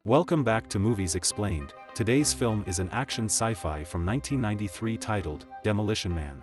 Welcome back to Movies Explained. Today's film is an action sci-fi from 1993 titled Demolition Man.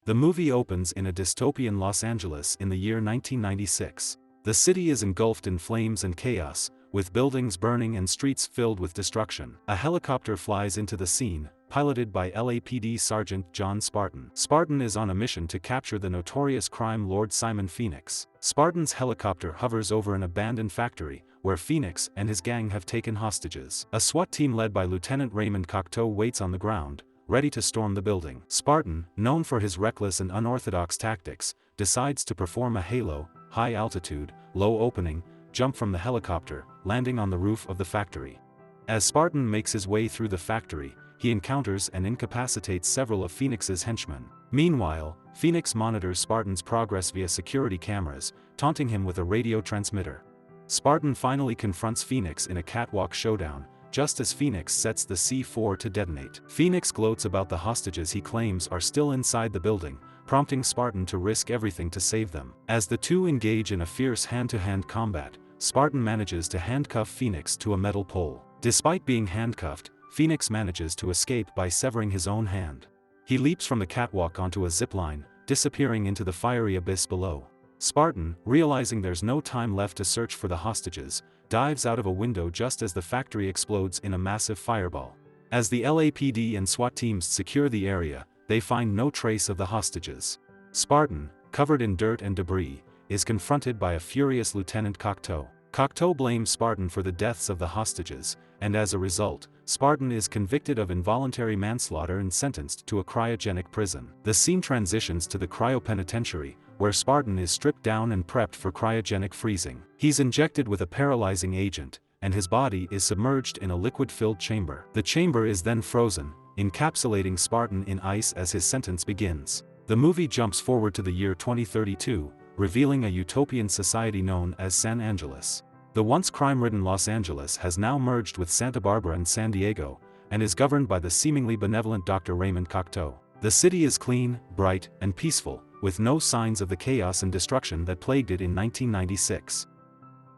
The movie opens in a dystopian Los Angeles in the year 1996. The city is engulfed in flames and chaos, with buildings burning and streets filled with destruction. A helicopter flies into the scene, piloted by LAPD Sergeant John Spartan. Spartan is on a mission to capture the notorious crime lord Simon Phoenix. Spartan's helicopter hovers over an abandoned factory, where Phoenix and his gang have taken hostages. A SWAT team led by Lieutenant Raymond Cocteau waits on the ground, ready to storm the building. Spartan, known for his reckless and unorthodox tactics, decides to perform a halo, high altitude, low opening, jump from the helicopter, landing on the roof of the factory. As Spartan makes his way through the factory, he encounters and incapacitates several of Phoenix's henchmen. Meanwhile, Phoenix monitors Spartan's progress via security cameras, taunting him with a radio transmitter. Spartan finally confronts Phoenix in a catwalk showdown, just as Phoenix sets the C4 to detonate. Phoenix gloats about the hostages he claims are still inside the building, prompting Spartan to risk everything to save them. As the two engage in a fierce hand-to-hand combat, Spartan manages to handcuff Phoenix to a metal pole. Despite being handcuffed, Phoenix manages to escape by severing his own hand. He leaps from the catwalk onto a zipline, disappearing into the fiery abyss below. Spartan, realizing there's no time left to search for the hostages, dives out of a window just as the factory explodes in a massive fireball. As the LAPD and SWAT teams secure the area, they find no trace of the hostages. Spartan, covered in dirt and debris, is confronted by a furious Lieutenant Cocteau. Cocteau blames Spartan for the deaths of the hostages, and as a result, Spartan is convicted of involuntary manslaughter and sentenced to a cryogenic prison. The scene transitions to the cryopenitentiary, where Spartan is stripped down and prepped for cryogenic freezing. He's injected with a paralyzing agent, and his body is submerged in a liquid-filled chamber. The chamber is then frozen, encapsulating Spartan in ice as his sentence begins. The movie jumps forward to the year 2032, revealing a utopian society known as San Angeles. The once crime-ridden Los Angeles has now merged with Santa Barbara and San Diego, and is governed by the seemingly benevolent Dr. Raymond Cocteau. The city is clean, bright, and peaceful, with no signs of the chaos and destruction that plagued it in 1996.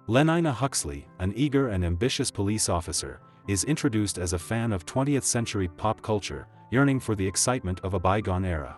Lenina Huxley, an eager and ambitious police officer, is introduced as a fan of 20th-century pop culture, yearning for the excitement of a bygone era.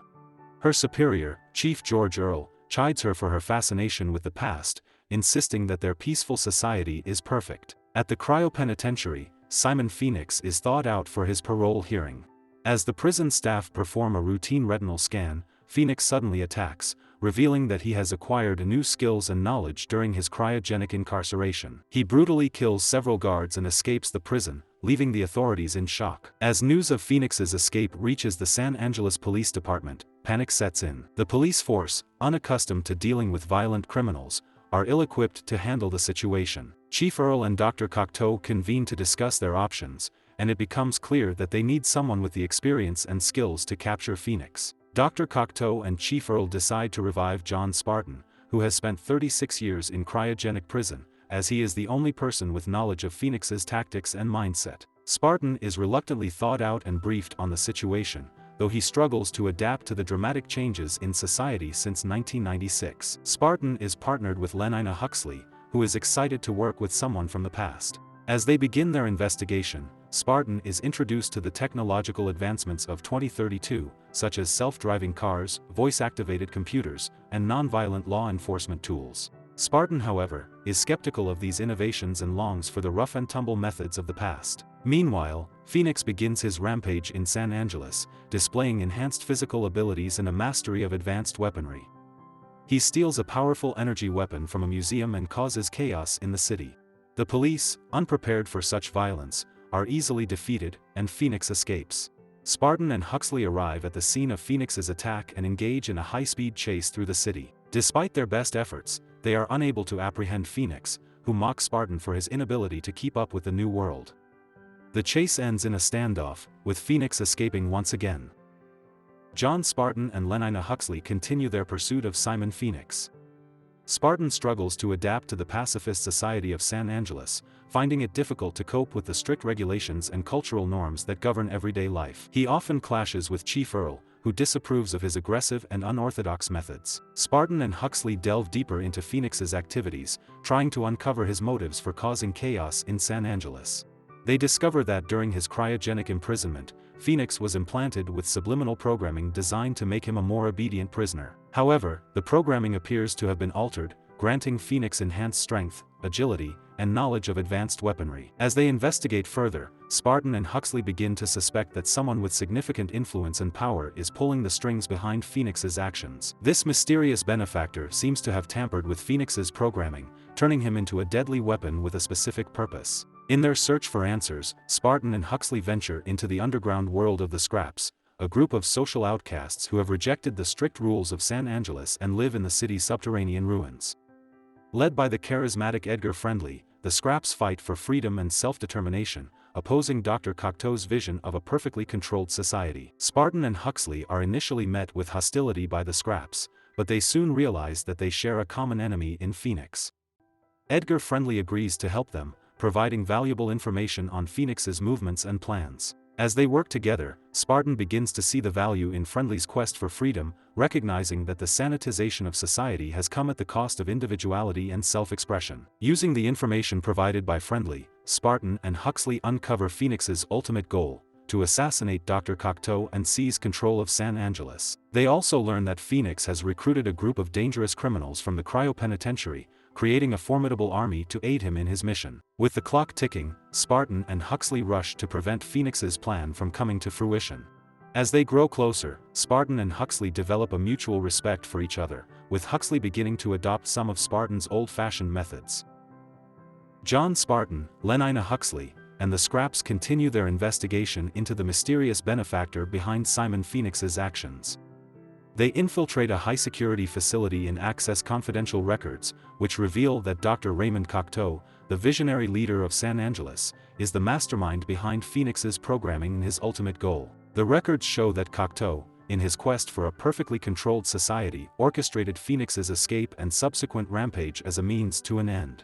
Her superior, Chief George Earl, chides her for her fascination with the past, insisting that their peaceful society is perfect. At the cryopenitentiary, Simon Phoenix is thawed out for his parole hearing. As the prison staff perform a routine retinal scan, Phoenix suddenly attacks, revealing that he has acquired new skills and knowledge during his cryogenic incarceration. He brutally kills several guards and escapes the prison, leaving the authorities in shock. As news of Phoenix's escape reaches the San Angeles Police Department, panic sets in. The police force, unaccustomed to dealing with violent criminals, are ill-equipped to handle the situation. Chief Earl and Dr. Cocteau convene to discuss their options, and it becomes clear that they need someone with the experience and skills to capture Phoenix. Dr. Cocteau and Chief Earl decide to revive John Spartan, who has spent 36 years in cryogenic prison, as he is the only person with knowledge of Phoenix's tactics and mindset. Spartan is reluctantly thawed out and briefed on the situation, though he struggles to adapt to the dramatic changes in society since 1996. Spartan is partnered with Lenina Huxley, who is excited to work with someone from the past. As they begin their investigation, Spartan is introduced to the technological advancements of 2032, such as self-driving cars, voice-activated computers, and non-violent law enforcement tools. Spartan, however, is skeptical of these innovations and longs for the rough-and-tumble methods of the past. Meanwhile, Phoenix begins his rampage in San Angeles, displaying enhanced physical abilities and a mastery of advanced weaponry. He steals a powerful energy weapon from a museum and causes chaos in the city. The police, unprepared for such violence, are easily defeated, and Phoenix escapes. Spartan and Huxley arrive at the scene of Phoenix's attack and engage in a high-speed chase through the city. Despite their best efforts, they are unable to apprehend Phoenix, who mocks Spartan for his inability to keep up with the new world. The chase ends in a standoff, with Phoenix escaping once again. John Spartan and Lenina Huxley continue their pursuit of Simon Phoenix. Spartan struggles to adapt to the pacifist society of San Angeles, finding it difficult to cope with the strict regulations and cultural norms that govern everyday life. He often clashes with Chief Earl, who disapproves of his aggressive and unorthodox methods. Spartan and Huxley delve deeper into Phoenix's activities, trying to uncover his motives for causing chaos in San Angeles. They discover that during his cryogenic imprisonment, Phoenix was implanted with subliminal programming designed to make him a more obedient prisoner. However, the programming appears to have been altered, granting Phoenix enhanced strength, agility, and knowledge of advanced weaponry. As they investigate further, Spartan and Huxley begin to suspect that someone with significant influence and power is pulling the strings behind Phoenix's actions. This mysterious benefactor seems to have tampered with Phoenix's programming, turning him into a deadly weapon with a specific purpose. In their search for answers, Spartan and Huxley venture into the underground world of the Scraps, a group of social outcasts who have rejected the strict rules of San Angeles and live in the city's subterranean ruins. Led by the charismatic Edgar Friendly, the Scraps fight for freedom and self-determination, opposing Dr. Cocteau's vision of a perfectly controlled society. Spartan and Huxley are initially met with hostility by the Scraps, but they soon realize that they share a common enemy in Phoenix. Edgar Friendly agrees to help them, providing valuable information on Phoenix's movements and plans. As they work together, Spartan begins to see the value in Friendly's quest for freedom, recognizing that the sanitization of society has come at the cost of individuality and self-expression. Using the information provided by Friendly, Spartan and Huxley uncover Phoenix's ultimate goal: to assassinate Dr. Cocteau and seize control of San Angeles. They also learn that Phoenix has recruited a group of dangerous criminals from the cryopenitentiary, creating a formidable army to aid him in his mission. With the clock ticking, Spartan and Huxley rush to prevent Phoenix's plan from coming to fruition. As they grow closer, Spartan and Huxley develop a mutual respect for each other, with Huxley beginning to adopt some of Spartan's old-fashioned methods. John Spartan, Lenina Huxley, and the Scraps continue their investigation into the mysterious benefactor behind Simon Phoenix's actions. They infiltrate a high-security facility and access confidential records, which reveal that Dr. Raymond Cocteau, the visionary leader of San Angeles, is the mastermind behind Phoenix's programming and his ultimate goal. The records show that Cocteau, in his quest for a perfectly controlled society, orchestrated Phoenix's escape and subsequent rampage as a means to an end.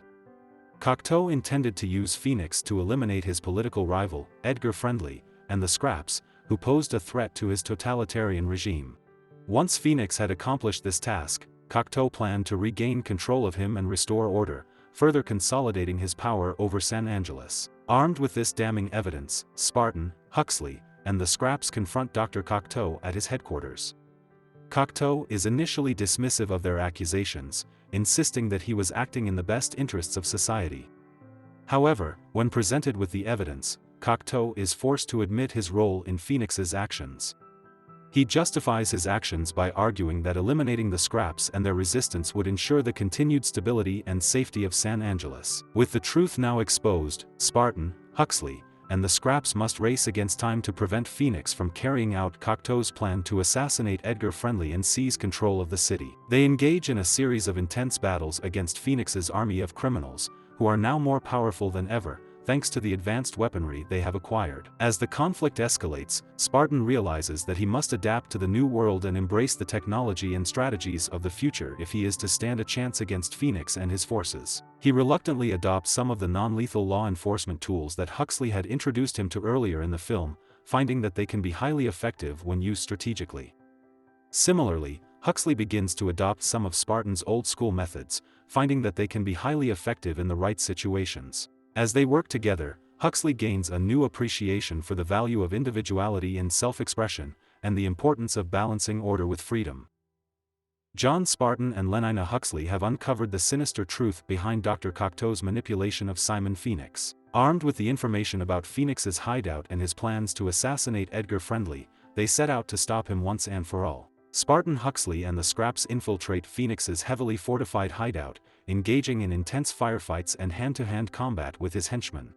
Cocteau intended to use Phoenix to eliminate his political rival, Edgar Friendly, and the Scraps, who posed a threat to his totalitarian regime. Once Phoenix had accomplished this task, Cocteau planned to regain control of him and restore order, further consolidating his power over San Angeles. Armed with this damning evidence, Spartan, Huxley, and the Scraps confront Dr. Cocteau at his headquarters. Cocteau is initially dismissive of their accusations, insisting that he was acting in the best interests of society. However, when presented with the evidence, Cocteau is forced to admit his role in Phoenix's actions. He justifies his actions by arguing that eliminating the Scraps and their resistance would ensure the continued stability and safety of San Angeles. With the truth now exposed, Spartan, Huxley, and the Scraps must race against time to prevent Phoenix from carrying out Cocteau's plan to assassinate Edgar Friendly and seize control of the city. They engage in a series of intense battles against Phoenix's army of criminals, who are now more powerful than ever, thanks to the advanced weaponry they have acquired. As the conflict escalates, Spartan realizes that he must adapt to the new world and embrace the technology and strategies of the future if he is to stand a chance against Phoenix and his forces. He reluctantly adopts some of the non-lethal law enforcement tools that Huxley had introduced him to earlier in the film, finding that they can be highly effective when used strategically. Similarly, Huxley begins to adopt some of Spartan's old-school methods, finding that they can be highly effective in the right situations. As they work together, Huxley gains a new appreciation for the value of individuality and self-expression, and the importance of balancing order with freedom. John Spartan and Lenina Huxley have uncovered the sinister truth behind Dr. Cocteau's manipulation of Simon Phoenix. Armed with the information about Phoenix's hideout and his plans to assassinate Edgar Friendly, they set out to stop him once and for all. Spartan, Huxley and the Scraps infiltrate Phoenix's heavily fortified hideout, engaging in intense firefights and hand-to-hand combat with his henchmen.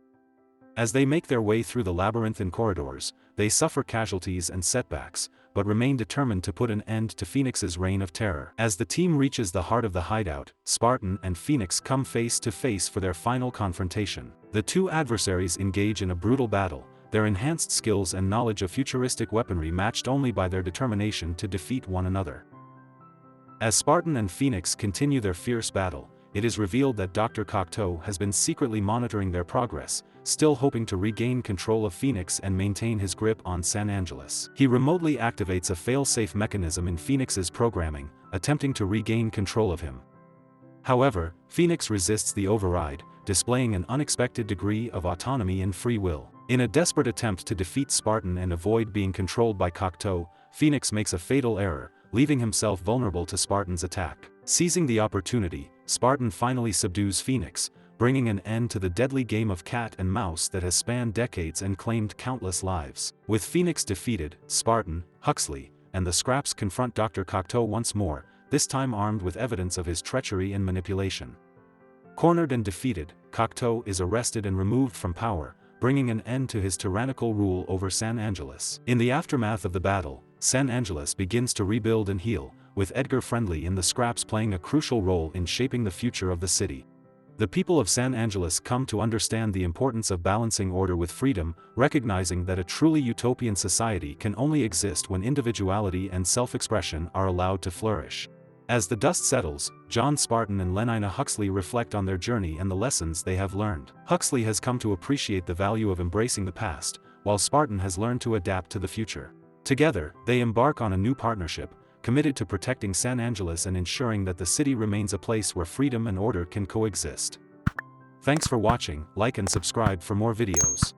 As they make their way through the labyrinthine corridors, they suffer casualties and setbacks, but remain determined to put an end to Phoenix's reign of terror. As the team reaches the heart of the hideout, Spartan and Phoenix come face to face for their final confrontation. The two adversaries engage in a brutal battle, their enhanced skills and knowledge of futuristic weaponry matched only by their determination to defeat one another. As Spartan and Phoenix continue their fierce battle, it is revealed that Dr. Cocteau has been secretly monitoring their progress, still hoping to regain control of Phoenix and maintain his grip on San Angeles. He remotely activates a fail-safe mechanism in Phoenix's programming, attempting to regain control of him. However, Phoenix resists the override, displaying an unexpected degree of autonomy and free will. In a desperate attempt to defeat Spartan and avoid being controlled by Cocteau, Phoenix makes a fatal error, leaving himself vulnerable to Spartan's attack. Seizing the opportunity, Spartan finally subdues Phoenix, bringing an end to the deadly game of cat and mouse that has spanned decades and claimed countless lives. With Phoenix defeated, Spartan, Huxley, and the Scraps confront Dr. Cocteau once more, this time armed with evidence of his treachery and manipulation. Cornered and defeated, Cocteau is arrested and removed from power, bringing an end to his tyrannical rule over San Angeles. In the aftermath of the battle, San Angeles begins to rebuild and heal, with Edgar Friendly in the Scraps playing a crucial role in shaping the future of the city. The people of San Angeles come to understand the importance of balancing order with freedom, recognizing that a truly utopian society can only exist when individuality and self-expression are allowed to flourish. As the dust settles, John Spartan and Lenina Huxley reflect on their journey and the lessons they have learned. Huxley has come to appreciate the value of embracing the past, while Spartan has learned to adapt to the future. Together, they embark on a new partnership, committed to protecting San Angeles and ensuring that the city remains a place where freedom and order can coexist. Thanks for watching, like and subscribe for more videos.